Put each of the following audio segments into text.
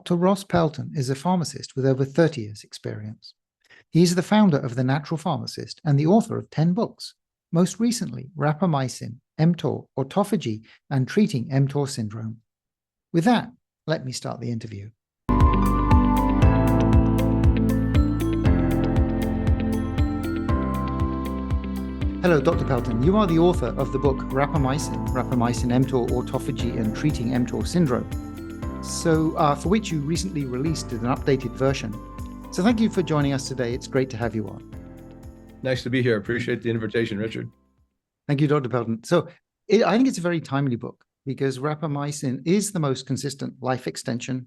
Dr. Ross Pelton is a pharmacist with over 30 years' experience. He is the founder of The Natural Pharmacist and the author of 10 books, most recently Rapamycin, mTOR, autophagy, and Treating mTOR Syndrome. With that, let me start the interview. Hello, Dr. Pelton. You are the author of the book Rapamycin, mTOR, autophagy, and Treating mTOR Syndrome, for which you recently released an updated version. So thank you for joining us today. It's great to have you on. Nice to be here. Appreciate the invitation, Richard. Thank you, Dr. Pelton. I think it's a very timely book because rapamycin is the most consistent life extension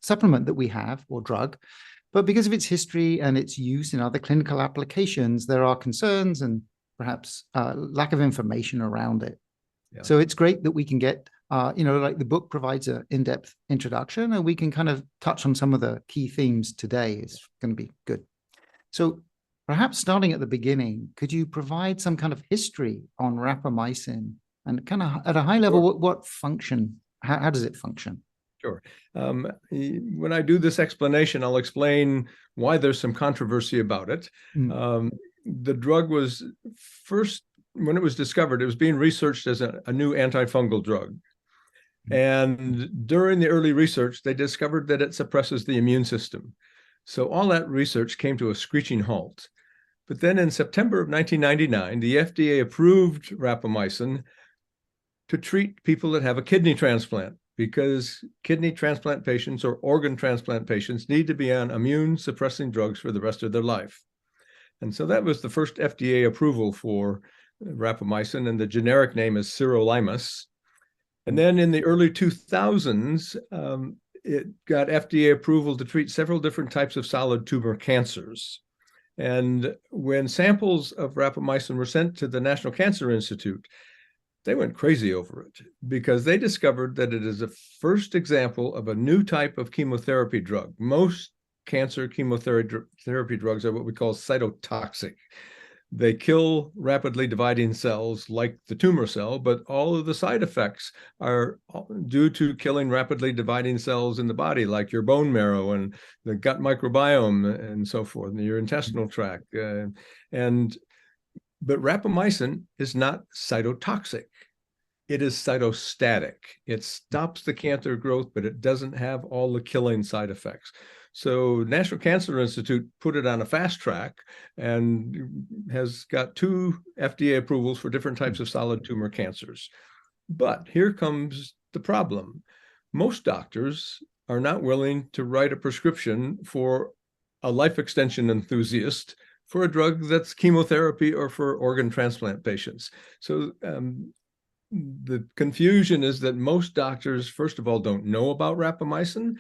supplement that we have, or drug. But because of its history and its use in other clinical applications, there are concerns and perhaps lack of information around it. Yeah. So it's great that we can get, like the book provides an in-depth introduction, and we can kind of touch on some of the key themes today. Is going to be good. So perhaps starting at the beginning, could you provide some kind of history on rapamycin and kind of at a high level, Sure. what function, how does it function? Sure. When I do this explanation, I'll explain why there's some controversy about it. The drug was first, when it was discovered, it was being researched as a new antifungal drug. And during the early research, they discovered that it suppresses the immune system. So all that research came to a screeching halt. But then in September of 1999, the FDA approved rapamycin to treat people that have a kidney transplant, because kidney transplant patients or organ transplant patients need to be on immune suppressing drugs for the rest of their life. And so that was the first FDA approval for rapamycin, and the generic name is sirolimus. And then in the early 2000s, it got FDA approval to treat several different types of solid tumor cancers. And when samples of rapamycin were sent to the National Cancer Institute, they went crazy over it because they discovered that it is the first example of a new type of chemotherapy drug. Most cancer chemotherapy drugs are what we call cytotoxic. They kill rapidly dividing cells like the tumor cell, but all of the side effects are due to killing rapidly dividing cells in the body, like your bone marrow and the gut microbiome and so forth, and your intestinal tract. But rapamycin is not cytotoxic. It is cytostatic. It stops the cancer growth, but it doesn't have all the killing side effects. So National Cancer Institute put it on a fast track and has got 2 FDA approvals for different types of solid tumor cancers. But here comes the problem. Most doctors are not willing to write a prescription for a life extension enthusiast for a drug that's chemotherapy or for organ transplant patients. So the confusion is that most doctors, first of all, don't know about rapamycin.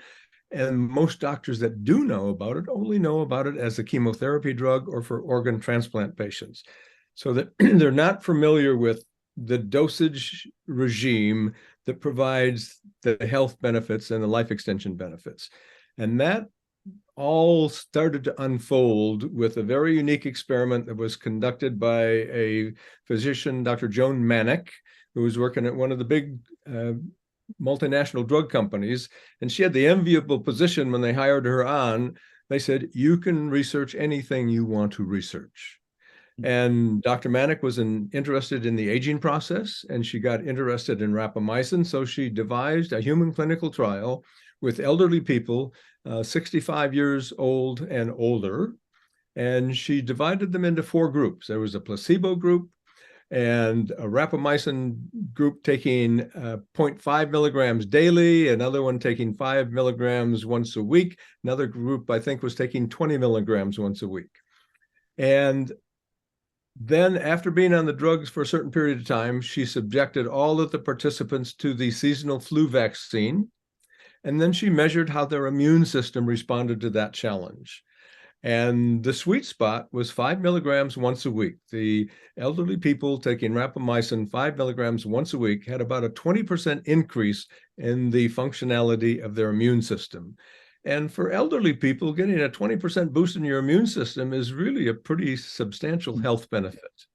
And most doctors that do know about it only know about it as a chemotherapy drug or for organ transplant patients. So that they're not familiar with the dosage regime that provides the health benefits and the life extension benefits. And that all started to unfold with a very unique experiment that was conducted by a physician, Dr. Joan Manick, who was working at one of the big multinational drug companies, and she had the enviable position when they hired her on. They said, you can research anything you want to research. And Dr. Manick was interested in the aging process, and she got interested in rapamycin, so she devised a human clinical trial with elderly people, 65 years old and older, and she divided them into 4 groups. There was a placebo group, and a rapamycin group taking 0.5 milligrams daily, another one taking 5 milligrams once a week. Another group, I think, was taking 20 milligrams once a week. And then after being on the drugs for a certain period of time, she subjected all of the participants to the seasonal flu vaccine. And then she measured how their immune system responded to that challenge. And the sweet spot was 5 milligrams once a week. The elderly people taking rapamycin 5 milligrams once a week had about a 20% increase in the functionality of their immune system. And for elderly people, getting a 20% boost in your immune system is really a pretty substantial health benefit.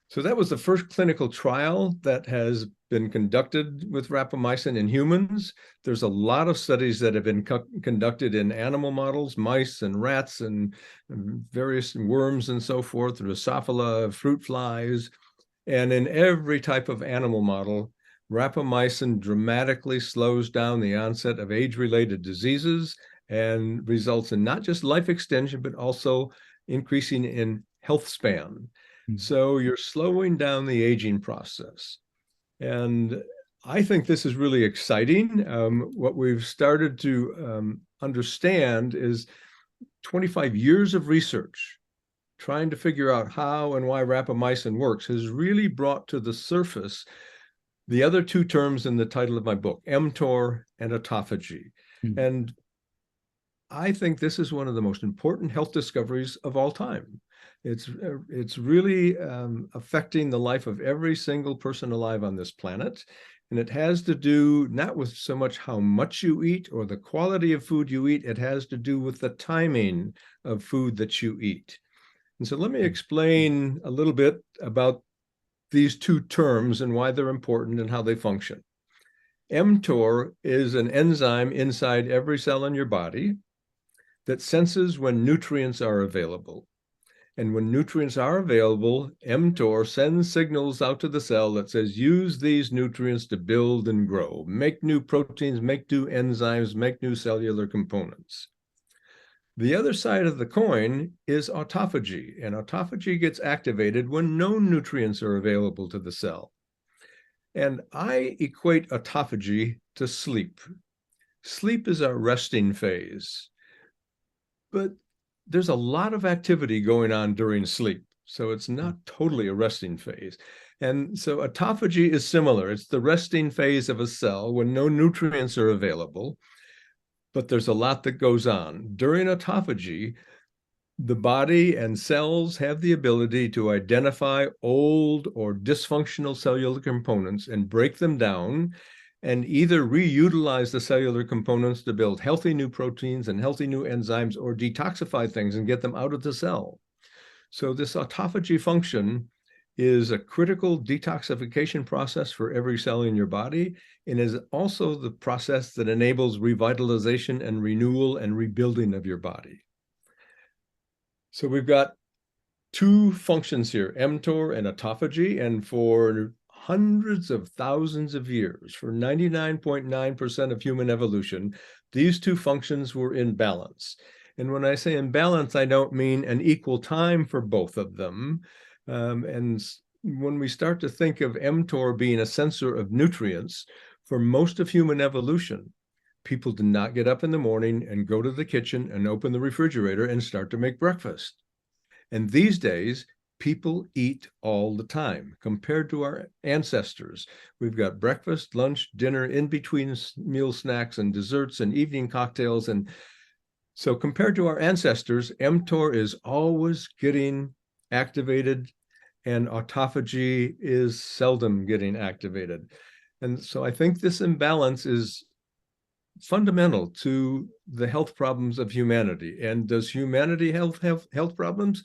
So that was the first clinical trial that has been conducted with rapamycin in humans. There's a lot of studies that have been conducted in animal models, mice and rats and various worms and so forth, Drosophila, fruit flies. And in every type of animal model, rapamycin dramatically slows down the onset of age-related diseases and results in not just life extension, but also increasing in health span. So you're slowing down the aging process. And I think this is really exciting. What we've started to understand is 25 years of research trying to figure out how and why rapamycin works has really brought to the surface the other two terms in the title of my book, mTOR and autophagy. And I think this is one of the most important health discoveries of all time. It's really affecting the life of every single person alive on this planet. And it has to do not with so much how much you eat or the quality of food you eat, it has to do with the timing of food that you eat. And so let me explain a little bit about these two terms and why they're important and how they function. mTOR is an enzyme inside every cell in your body that senses when nutrients are available. And when nutrients are available, mTOR sends signals out to the cell that says, use these nutrients to build and grow, make new proteins, make new enzymes, make new cellular components. The other side of the coin is autophagy, and autophagy gets activated when no nutrients are available to the cell. And I equate autophagy to sleep. Sleep is our resting phase, but there's a lot of activity going on during sleep, so it's not totally a resting phase. And so autophagy is similar. It's the resting phase of a cell when no nutrients are available, but there's a lot that goes on. During autophagy, the body and cells have the ability to identify old or dysfunctional cellular components and break them down and either reutilize the cellular components to build healthy new proteins and healthy new enzymes or detoxify things and get them out of the cell. So this autophagy function is a critical detoxification process for every cell in your body and is also the process that enables revitalization and renewal and rebuilding of your body. So we've got two functions here, mTOR and autophagy, and for hundreds of thousands of years, for 99.9% of human evolution, these two functions were in balance. And when I say in balance, I don't mean an equal time for both of them. And when we start to think of mTOR being a sensor of nutrients, for most of human evolution, people did not get up in the morning and go to the kitchen and open the refrigerator and start to make breakfast. And these days, people eat all the time compared to our ancestors. We've got breakfast, lunch, dinner, in between meal snacks and desserts and evening cocktails. And so compared to our ancestors, mTOR is always getting activated and autophagy is seldom getting activated. And so I think this imbalance is fundamental to the health problems of humanity. And does humanity have health problems?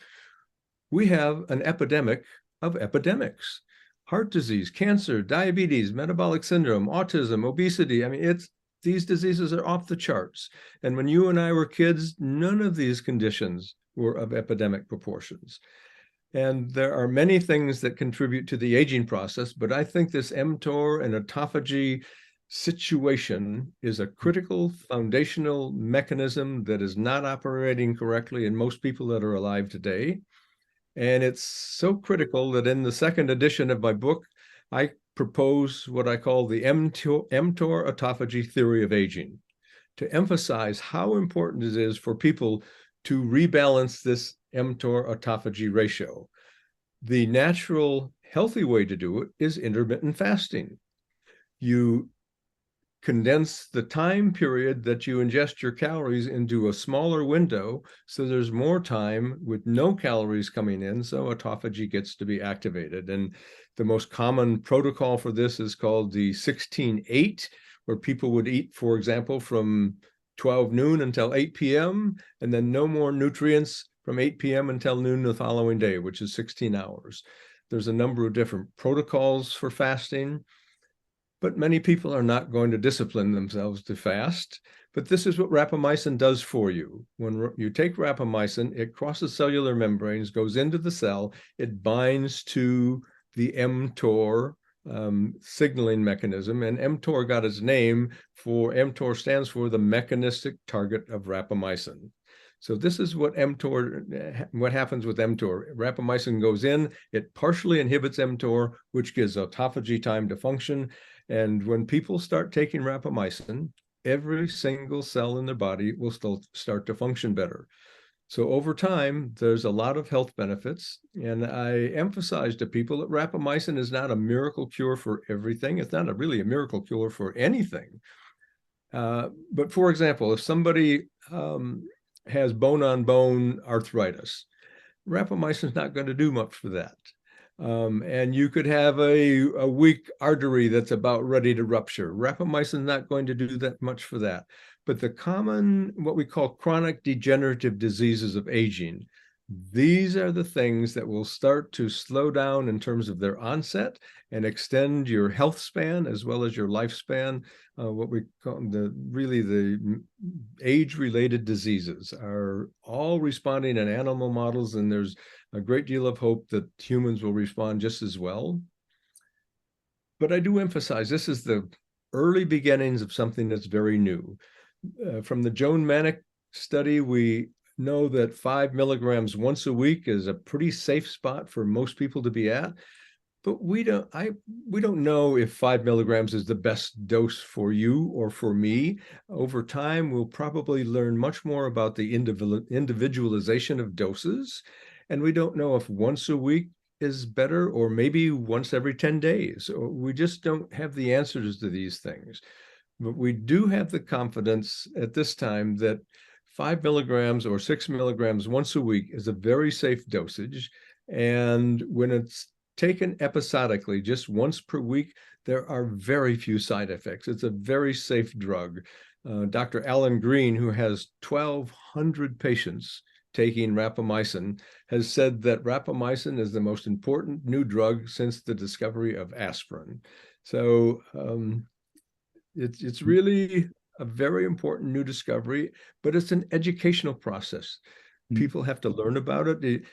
We have an epidemic of epidemics: heart disease, cancer, diabetes, metabolic syndrome, autism, obesity. I mean, these diseases are off the charts. And when you and I were kids, none of these conditions were of epidemic proportions. And there are many things that contribute to the aging process, but I think this mTOR and autophagy situation is a critical foundational mechanism that is not operating correctly in most people that are alive today. And it's so critical that in the second edition of my book, I propose what I call the mTOR autophagy theory of aging, to emphasize how important it is for people to rebalance this mTOR autophagy ratio. The natural, healthy way to do it is intermittent fasting. You condense the time period that you ingest your calories into a smaller window, so there's more time with no calories coming in, so autophagy gets to be activated. And the most common protocol for this is called the 16-8, where people would eat, for example, from 12 noon until 8 p.m., and then no more nutrients from 8 p.m. until noon the following day, which is 16 hours. There's a number of different protocols for fasting. But many people are not going to discipline themselves to fast. But this is what rapamycin does for you. When you take rapamycin, it crosses cellular membranes, goes into the cell, it binds to the mTOR signaling mechanism, and mTOR got its name for, mTOR stands for the mechanistic target of rapamycin. So this is what mTOR, what happens with mTOR. Rapamycin goes in, it partially inhibits mTOR, which gives autophagy time to function. And when people start taking rapamycin, every single cell in their body will still start to function better. So over time, there's a lot of health benefits. And I emphasize to people that rapamycin is not a miracle cure for everything. It's not really a miracle cure for anything. But for example, if somebody has bone-on-bone arthritis, rapamycin is not going to do much for that. And you could have a weak artery that's about ready to rupture. Rapamycin is not going to do that much for that. But the common, what we call chronic degenerative diseases of aging, these are the things that will start to slow down in terms of their onset and extend your health span as well as your lifespan. What we call the age-related diseases are all responding in animal models, and there's a great deal of hope that humans will respond just as well. But I do emphasize this is the early beginnings of something that's very new. From the Joan Manick study, we know that 5 milligrams once a week is a pretty safe spot for most people to be at. But we don't know if 5 milligrams is the best dose for you or for me. Over time, we'll probably learn much more about the individualization of doses. And we don't know if once a week is better or maybe once every 10 days. We just don't have the answers to these things. But we do have the confidence at this time that 5 milligrams or 6 milligrams once a week is a very safe dosage. And when it's taken episodically, just once per week, there are very few side effects. It's a very safe drug. Dr. Alan Green, who has 1,200 patients taking rapamycin, has said that rapamycin is the most important new drug since the discovery of aspirin. So it's really a very important new discovery, but it's an educational process. People have to learn about it.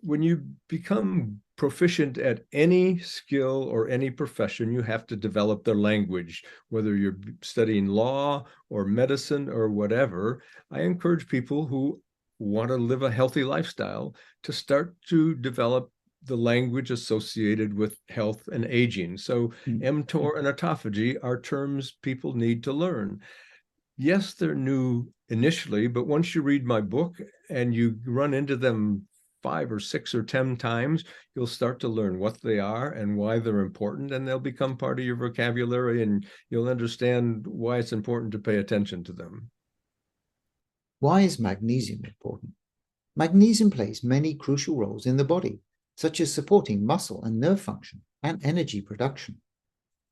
When you become proficient at any skill or any profession, you have to develop their language, whether you're studying law or medicine or whatever. I encourage people who want to live a healthy lifestyle to start to develop the language associated with health and aging. So mTOR and autophagy are terms people need to learn. Yes, they're new initially, but once you read my book and you run into them 5 or 6 or 10 times, you'll start to learn what they are and why they're important, and they'll become part of your vocabulary, and you'll understand why it's important to pay attention to them. Why is magnesium important? Magnesium plays many crucial roles in the body, such as supporting muscle and nerve function and energy production.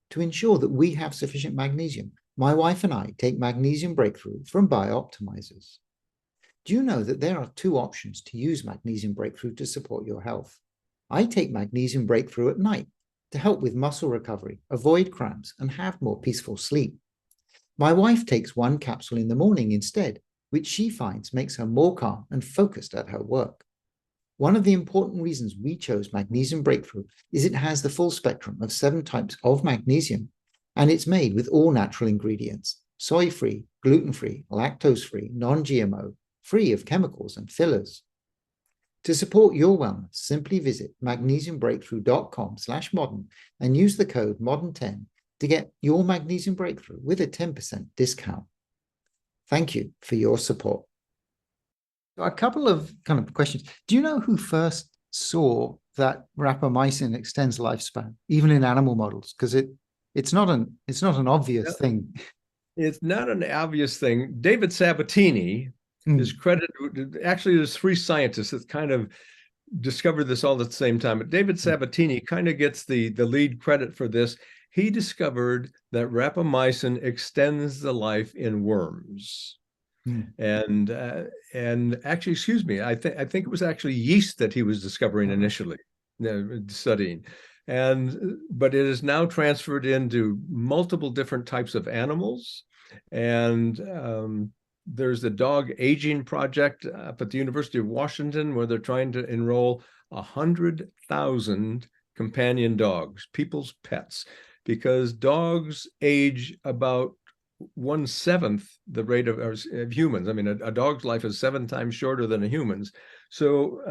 To ensure that we have sufficient magnesium, my wife and I take Magnesium Breakthrough from Biooptimizers. Do you know that there are 2 options to use Magnesium Breakthrough to support your health? I take Magnesium Breakthrough at night to help with muscle recovery, avoid cramps, and have more peaceful sleep. My wife takes 1 capsule in the morning instead, which she finds makes her more calm and focused at her work. One of the important reasons we chose Magnesium Breakthrough is it has the full spectrum of 7 types of magnesium, and it's made with all natural ingredients, soy-free, gluten-free, lactose-free, non-GMO, free of chemicals and fillers. To support your wellness, simply visit magnesiumbreakthrough.com/modern and use the code MODERN10 to get your Magnesium Breakthrough with a 10% discount. Thank you for your support. A couple of kind of questions. Do you know who first saw that rapamycin extends lifespan, even in animal models? Because it's not an obvious thing. It's not an obvious thing. David Sabatini is credited. Actually, there's 3 scientists that kind of discovered this all at the same time. But David Sabatini kind of gets the lead credit for this. He discovered that rapamycin extends the life in worms. And actually, excuse me, I think it was actually yeast that he was discovering initially, studying. But it is now transferred into multiple different types of animals. And there's the dog aging project up at the University of Washington, where they're trying to enroll 100,000 companion dogs, people's pets, because dogs age about 1/7 the rate of humans. I mean, a dog's life is 7 times shorter than a human's. So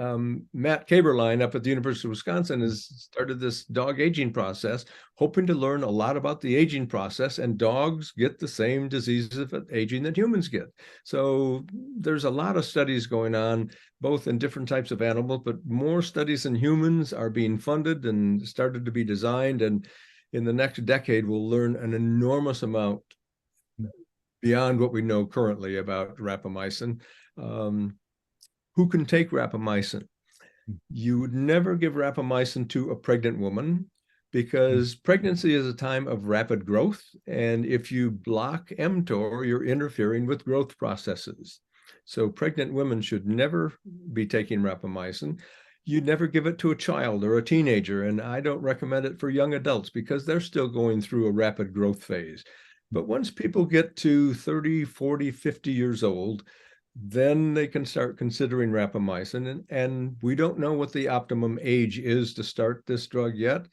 Matt Kaberlein up at the University of Wisconsin has started this dog aging process, hoping to learn a lot about the aging process, and dogs get the same diseases of aging that humans get. So there's a lot of studies going on, both in different types of animals, but more studies in humans are being funded and started to be designed. And in the next decade, we'll learn an enormous amount beyond what we know currently about rapamycin. Who can take rapamycin? You would never give rapamycin to a pregnant woman, because pregnancy is a time of rapid growth. And if you block mTOR, you're interfering with growth processes. So pregnant women should never be taking rapamycin. You'd never give it to a child or a teenager. And I don't recommend it for young adults, because they're still going through a rapid growth phase. But once people get to 30, 40, 50 years old, then they can start considering rapamycin. And we don't know what the optimum age is to start this drug yet.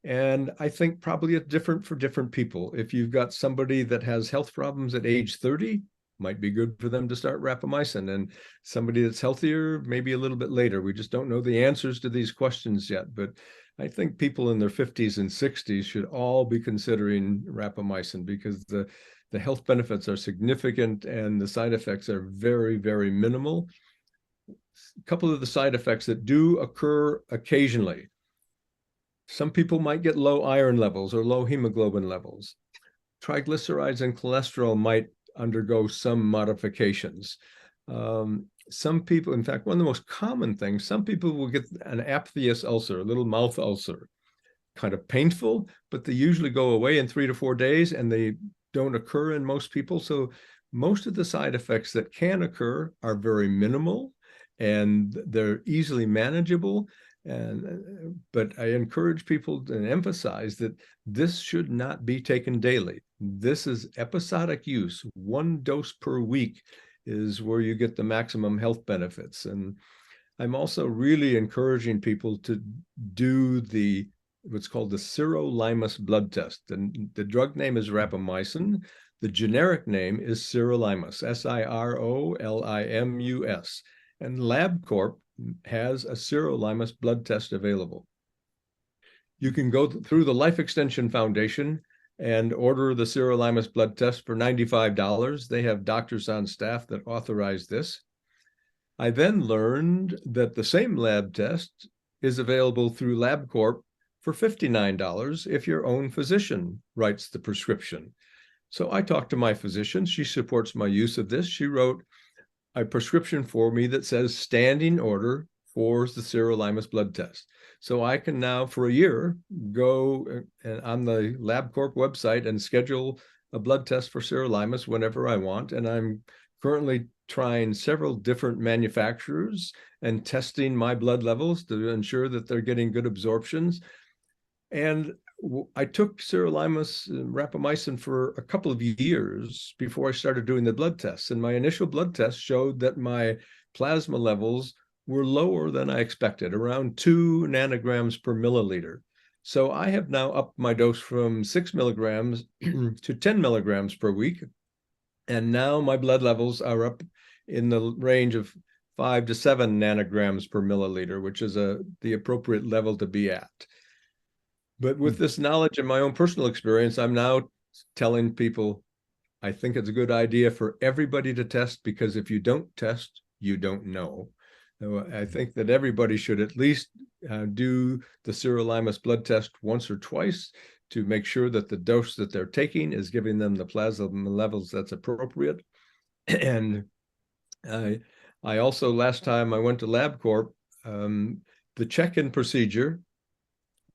And I think probably it's different for different people. If you've got somebody that has health problems at age 30, might be good for them to start rapamycin. And somebody that's healthier, maybe a little bit later. We just don't know the answers to these questions yet. But I think people in their 50s and 60s should all be considering rapamycin, because the health benefits are significant and the side effects are very, very minimal. A couple of the side effects that do occur occasionally. Some people might get low iron levels or low hemoglobin levels. Triglycerides and cholesterol might undergo some modifications. Some people, in fact, one of the most common things, some people will get an aphthous ulcer, a little mouth ulcer, kind of painful, but they usually go away in 3 to 4 days, and they don't occur in most people. So most of the side effects that can occur are very minimal, and they're easily manageable. But I encourage people to emphasize that this should not be taken daily. This is episodic use. 1 dose per week is where you get the maximum health benefits. And I'm also really encouraging people to do what's called the sirolimus blood test. And the drug name is rapamycin. The generic name is sirolimus, SIROLIMUS. And LabCorp has a sirolimus blood test available. You can go through the Life Extension Foundation and order the sirolimus blood test for $95. They have doctors on staff that authorize this. I then learned that the same lab test is available through LabCorp for $59 if your own physician writes the prescription. So I talked to my physician. She supports my use of this. She wrote a prescription for me that says standing order for the sirolimus blood test. So I can now, for a year, go on the LabCorp website and schedule a blood test for sirolimus whenever I want. And I'm currently trying several different manufacturers and testing my blood levels to ensure that they're getting good absorptions. And I took sirolimus rapamycin for a couple of years before I started doing the blood tests. And my initial blood test showed that my plasma levels were lower than I expected, around 2 nanograms per milliliter. So I have now upped my dose from 6 milligrams to 10 milligrams per week. And now my blood levels are up in the range of 5 to 7 nanograms per milliliter, which is the appropriate level to be at. But with this knowledge and my own personal experience, I'm now telling people, I think it's a good idea for everybody to test, because if you don't test, you don't know. So I think that everybody should at least do the sirolimus blood test once or twice to make sure that the dose that they're taking is giving them the plasma levels that's appropriate. And I also, last time I went to LabCorp, the check-in procedure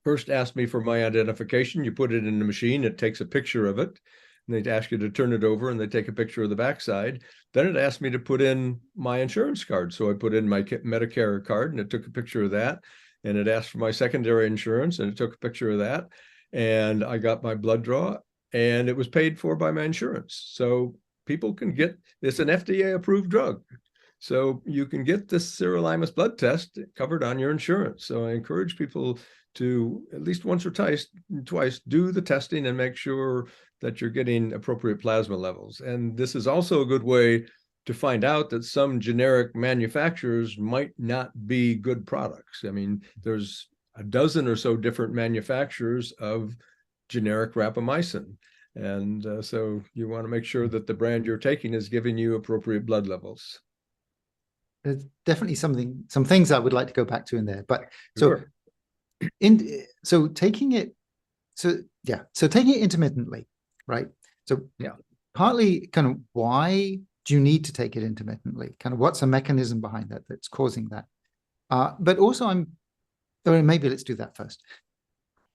first asked me for my identification. You put it in the machine, it takes a picture of it, and they'd ask you to turn it over, and they take a picture of the backside. Then it asked me to put in my insurance card. So I put in my Medicare card, and it took a picture of that. and it asked for my secondary insurance, and it took a picture of that, and I got my blood draw, and it was paid for by my insurance. So people can get, it's an FDA approved drug. So you can get this sirolimus blood test covered on your insurance. So I encourage people to at least once or twice do the testing and make sure that you're getting appropriate plasma levels. And this is also a good way to find out that some generic manufacturers might not be good products. I mean, there's a dozen or so different manufacturers of generic rapamycin. And so you want to make sure that the brand you're taking is giving you appropriate blood levels. There's definitely some things I would like to go back to in there. But Sure. so taking it intermittently, right? So yeah, partly kind of why do you need to take it intermittently? Kind of what's the mechanism behind that that's causing that? But also or maybe let's do that first.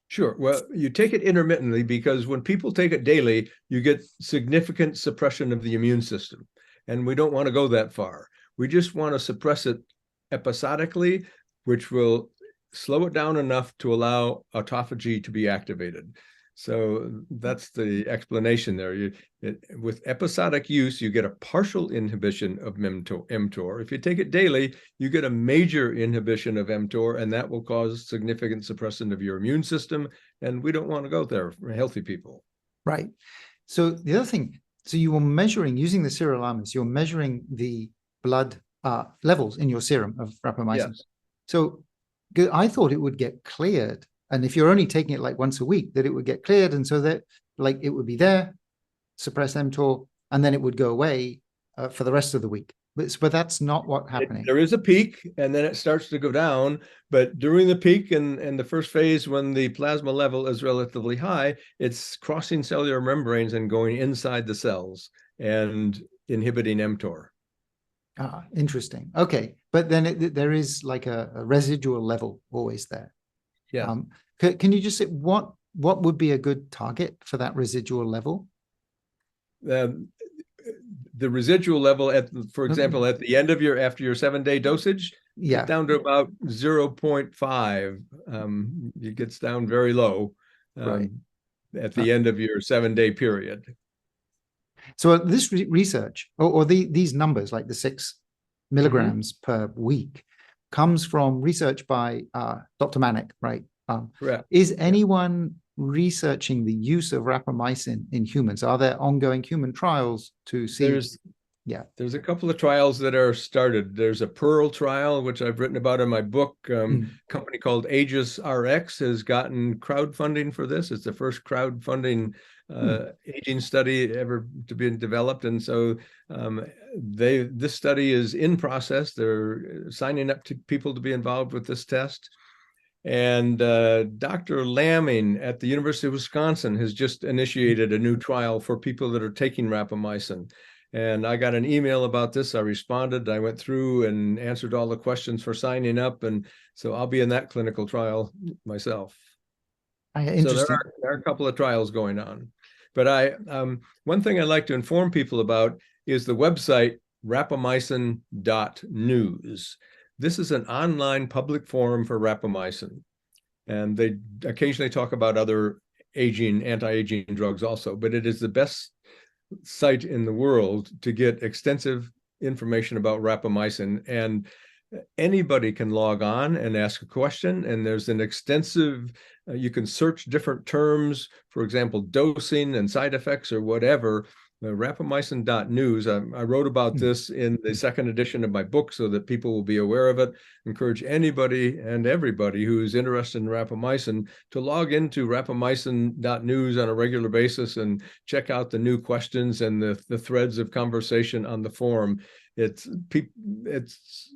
Sure. Well, you take it intermittently because when people take it daily, you get significant suppression of the immune system. And we don't want to go that far. We just want to suppress it episodically, which will slow it down enough to allow autophagy to be activated. So that's the explanation there. With episodic use, you get a partial inhibition of mTOR. If you take it daily, you get a major inhibition of mTOR, and that will cause significant suppression of your immune system. And we don't want to go there for healthy people. Right. So the other thing, so you were measuring, using the sirolimus, you're measuring the blood levels in your serum of rapamycin. Yes. So I thought it would get cleared. And if you're only taking it like once a week, that it would get cleared. And so that like it would be there, suppress mTOR, and then it would go away for the rest of the week. But that's not what's happening. There is a peak, and then it starts to go down. But during the peak and the first phase, when the plasma level is relatively high, it's crossing cellular membranes and going inside the cells and inhibiting mTOR. Interesting. Okay. But then there is like a residual level always there. Yeah. Can you just say what would be a good target for that residual level? The residual level for example, at the end of after your 7-day dosage, yeah, down to about 0.5. It gets down very low right. At the end of your 7-day period. So this research or these numbers, like the 6 milligrams per week, comes from research by Dr. Manick, right? Correct. Is anyone researching the use of rapamycin in humans? Are there ongoing human trials to see? There's a couple of trials that are started. There's a Pearl trial, which I've written about in my book. Company called Aegis RX has gotten crowdfunding for this. It's the first crowdfunding aging study ever to be developed. And so this study is in process. They're signing up to people to be involved with this test. And Dr. Lamming at the University of Wisconsin has just initiated a new trial for people that are taking rapamycin. And I got an email about this. I responded. I went through and answered all the questions for signing up. And so I'll be in that clinical trial myself. So there are a couple of trials going on. But one thing I'd like to inform people about is the website rapamycin.news. This is an online public forum for rapamycin. And they occasionally talk about other anti-aging drugs also, but it is the best site in the world to get extensive information about rapamycin. And anybody can log on and ask a question. And there's an extensive, you can search different terms, for example, dosing and side effects or whatever. Rapamycin.news. I wrote about this in the second edition of my book so that people will be aware of it. Encourage anybody and everybody who's interested in rapamycin to log into rapamycin.news on a regular basis and check out the new questions and the threads of conversation on the forum. It's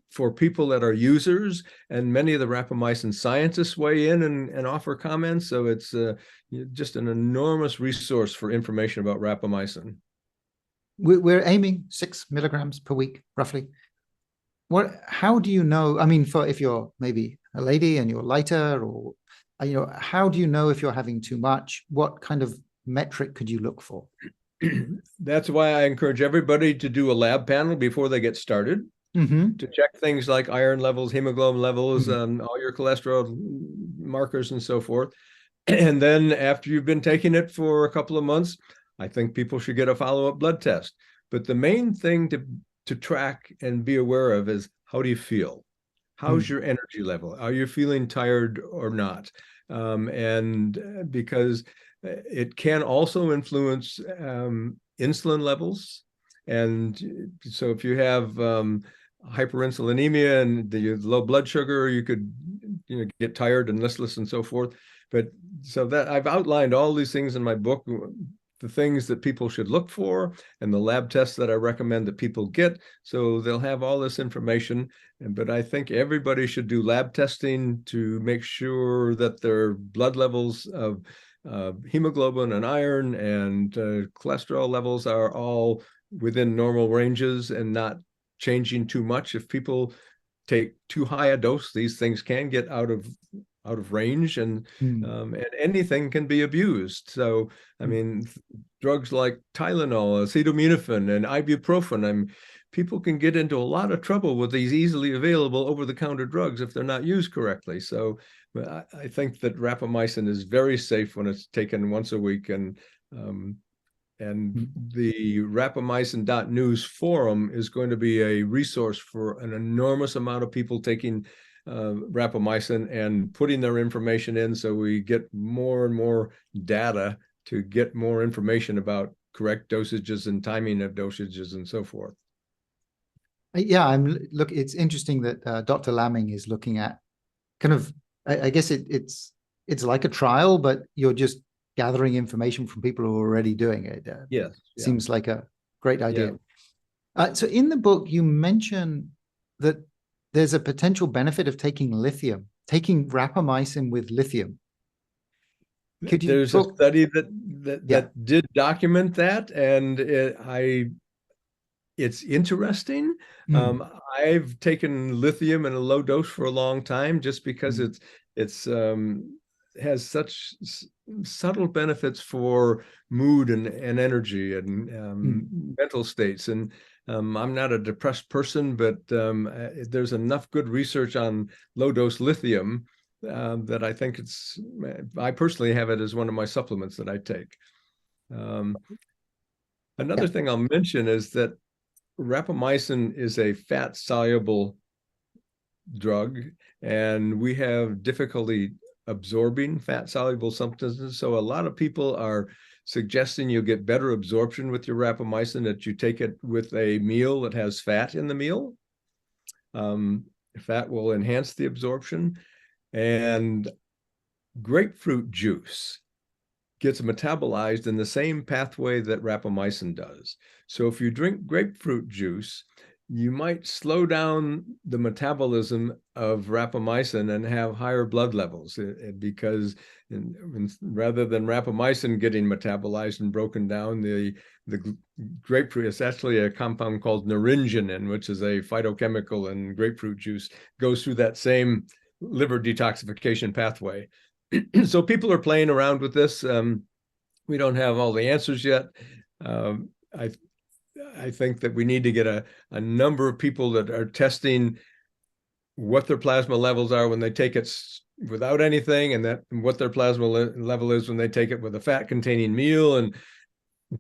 for people that are users, and many of the rapamycin scientists weigh in and offer comments. So it's just an enormous resource for information about rapamycin. We're aiming 6 milligrams per week, roughly. How do you know? I mean, if you're maybe a lady and you're lighter, or how do you know if you're having too much? What kind of metric could you look for? That's why I encourage everybody to do a lab panel before they get started. Mm-hmm. to check things like iron levels, hemoglobin levels, Mm-hmm. all your cholesterol markers and so forth. And then after you've been taking it for a couple of months, I think people should get a follow-up blood test. But the main thing to track and be aware of is, how do you feel? How's your energy level? Are you feeling tired or not? And because it can also influence insulin levels. And so if you have hyperinsulinemia and the low blood sugar, you could get tired and listless and so forth. But so that I've outlined all these things in my book, the things that people should look for and the lab tests that I recommend that people get. So they'll have all this information. But I think everybody should do lab testing to make sure that their blood levels of hemoglobin and iron and cholesterol levels are all within normal ranges and not changing too much. If people take too high a dose, these things can get out of range, and anything can be abused. So, I mean, drugs like Tylenol, acetaminophen, and ibuprofen, people can get into a lot of trouble with these easily available over-the-counter drugs if they're not used correctly. So I think that rapamycin is very safe when it's taken once a week, and the rapamycin.news forum is going to be a resource for an enormous amount of people taking rapamycin and putting their information in, so we get more and more data to get more information about correct dosages and timing of dosages and so forth. Yeah, it's interesting that Dr. Lamming is looking at kind of, I guess it's like a trial, but you're just gathering information from people who are already doing it. Yes. Seems like a great idea. Yeah. So in the book, you mention that there's a potential benefit of taking rapamycin with lithium. There's a study that did document that, and it's interesting. I've taken lithium in a low dose for a long time just because it's has such subtle benefits for mood and energy and mental states. And I'm not a depressed person, but there's enough good research on low dose lithium that I think I personally have it as one of my supplements that I take. Another thing I'll mention is that rapamycin is a fat soluble drug, and we have difficulty absorbing fat soluble substances. So a lot of people are suggesting you get better absorption with your rapamycin, that you take it with a meal that has fat in the meal. Fat will enhance the absorption. And grapefruit juice gets metabolized in the same pathway that rapamycin does. So if you drink grapefruit juice, you might slow down the metabolism of rapamycin and have higher blood levels, because rather than rapamycin getting metabolized and broken down, the grapefruit is actually a compound called naringenin, which is a phytochemical, and grapefruit juice goes through that same liver detoxification pathway. So people are playing around with this. We don't have all the answers yet. I think that we need to get a number of people that are testing what their plasma levels are when they take it without anything, and what their plasma level is when they take it with a fat-containing meal, and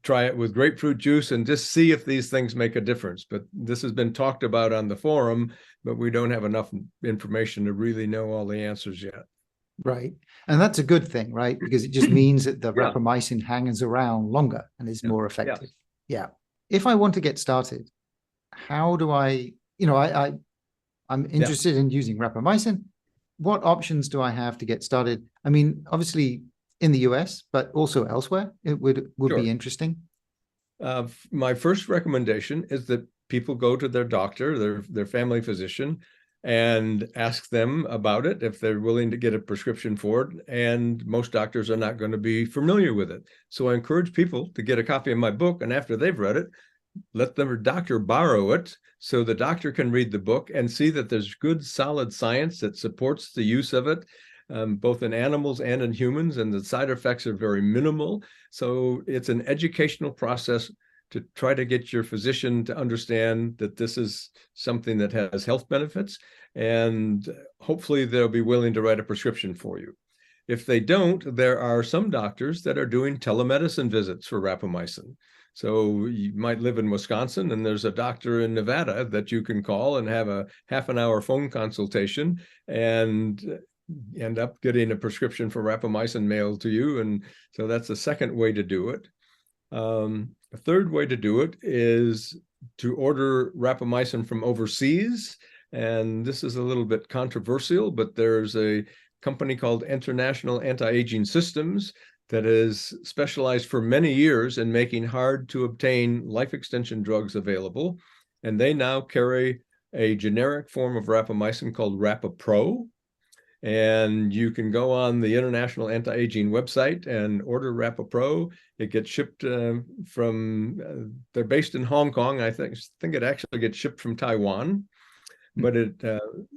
try it with grapefruit juice and just see if these things make a difference. But this has been talked about on the forum, but we don't have enough information to really know all the answers yet. Right. And that's a good thing, right? Because it just means that the rapamycin hangs around longer and is more effective. Yeah. If I want to get started, how do I'm interested in using rapamycin. What options do I have to get started? I mean, obviously in the US, but also elsewhere, it would be interesting. My first recommendation is that people go to their doctor, their family physician, and ask them about it if they're willing to get a prescription for it. And most doctors are not going to be familiar with it. So I encourage people to get a copy of my book, and after they've read it, let their doctor borrow it so the doctor can read the book and see that there's good, solid science that supports the use of it, both in animals and in humans, and the side effects are very minimal. So it's an educational process to try to get your physician to understand that this is something that has health benefits, and hopefully they'll be willing to write a prescription for you. If they don't, there are some doctors that are doing telemedicine visits for rapamycin. So you might live in Wisconsin and there's a doctor in Nevada that you can call and have a half-an-hour phone consultation and end up getting a prescription for rapamycin mailed to you. And so that's the second way to do it. A third way to do it is to order rapamycin from overseas. And this is a little bit controversial, but there's a company called International Anti-Aging Systems that is specialized for many years in making hard to obtain life extension drugs available. And they now carry a generic form of rapamycin called Rapapro. And you can go on the International Anti-Aging website and order Rapapro. It gets shipped from, they're based in Hong Kong. I think it actually gets shipped from Taiwan. But it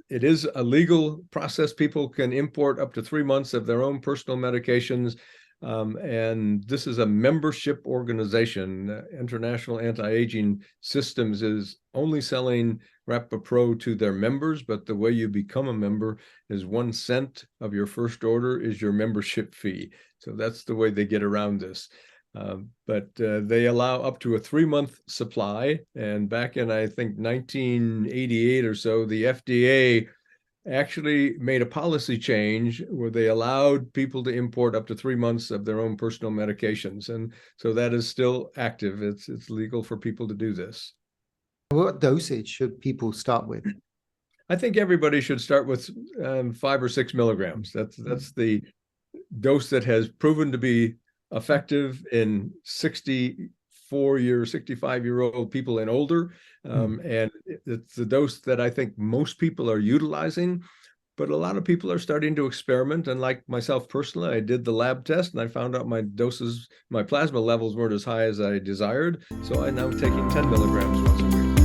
is a legal process. People can import up to 3 months of their own personal medications. And this is a membership organization. International Anti-Aging Systems is only selling Rapapro to their members, but the way you become a member is 1 cent of your first order is your membership fee. So that's the way they get around this. But they allow up to a 3-month supply. And back in, I think, 1988 or so, the FDA actually made a policy change where they allowed people to import up to 3 months of their own personal medications. And so that is still active. It's legal for people to do this. What dosage should people start with? I think everybody should start with 5 or 6 milligrams. That's the dose that has proven to be effective in 65-year-old people and older. And it's the dose that I think most people are utilizing, but a lot of people are starting to experiment. And like myself personally, I did the lab test and I found out my doses, my plasma levels weren't as high as I desired. So I'm now taking 10 milligrams once a week.